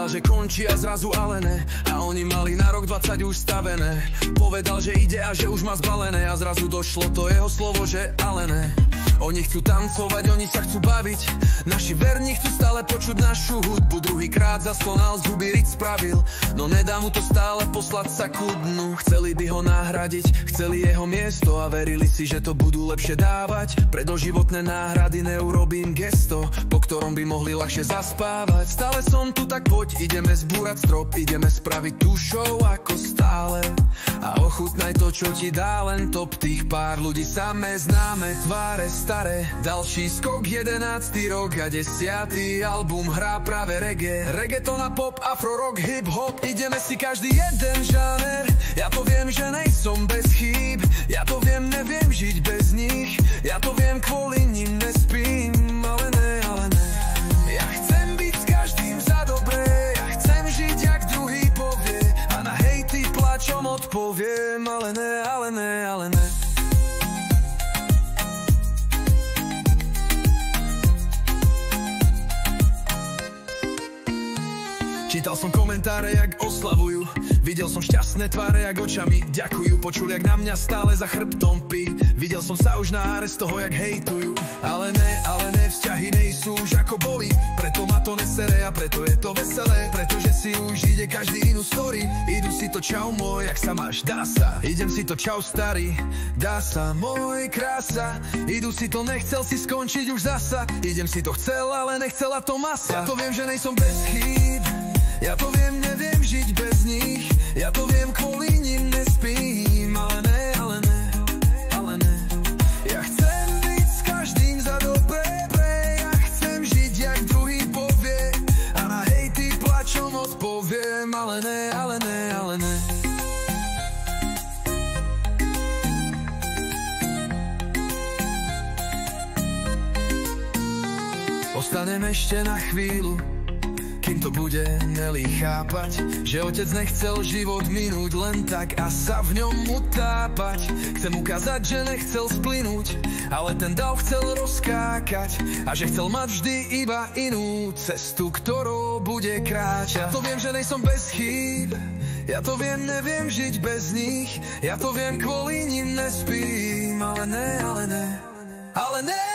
že končí a zrazu ale ne. A oni mali na rok 20 už stavené. Povedal, že ide a že už má zbalené. A zrazu došlo to jeho slovo, že ale ne. Oni chcú tancovať, oni sa chcú baviť. Naši verní chcú stále počuť našu hudbu. Druhýkrát zaskonal, zuby riť spravil. No nedá mu to stále poslať sa ku dnu. Chceli by ho nahradiť, chceli jeho miesto. A verili si, že to budú lepšie dávať. Pre doživotné náhrady neurobím gesto, po ktorom by mohli ľahšie zaspávať. Stále som tu, tak poď, ideme zbúrať strop. Ideme spraviť tú show ako stále. A ochutnaj to, čo ti dá len top. Tých pár ľudí samé známe tváre staré. Další skok, 11. rok a 10. album hrá práve reggae. Reggaeton a pop, afro, rock, hip hop. Ideme si každý jeden žáner. Ja to viem, že nejsom bez chýb. Ja to viem, neviem žiť bez nich. Ja to viem, kvôli nim nespím. Ale ne, ale ne. Ja chcem byť s každým za dobré. Ja chcem žiť, jak druhý povie. A na hejty plačom odpoviem. Ale ne, ale ne, ale ne. Čítal som komentáre, jak oslavujú. Videl som šťastné tváre, jak očami ďakujú. Počul, jak na mňa stále za chrbtom pí. Videl som sa už na áre z toho, jak hejtujú. Ale ne, vzťahy nejsú už ako boli. Preto ma to nesere a preto je to veselé. Pretože si už ide každý inú story. Idú si to čau môj, jak sa máš, dá sa. Idem si to čau starý, dá sa môj krása. Idú si to, nechcel si skončiť už zasa. Idem si to chcel, ale nechcela to masa. Ja to viem, že nejsom bez chýb. Ja to viem, neviem žiť bez nich. Ja to viem, kvôli nim nespím. Ale ne, ale ne, ale ne. Ja chcem byť s každým za dobré. Ja chcem žiť, jak druhý povie. A na hejty plačom odpoviem. Ale ne, ale ne, ale ne. Ostanem ešte na chvíľu, kým to bude Nelly chápať, že otec nechcel život minúť len tak a sa v ňom utápať. Chcem ukázať, že nechcel splynúť, ale ten dav chcel rozkákať. A že chcel mať vždy iba inú cestu, ktorou bude kráčať. Ja to viem, že nejsom bez chýb. Ja to viem, neviem žiť bez nich. Ja to viem, kvôli nim nespím. Ale ne, ale ne, ale ne.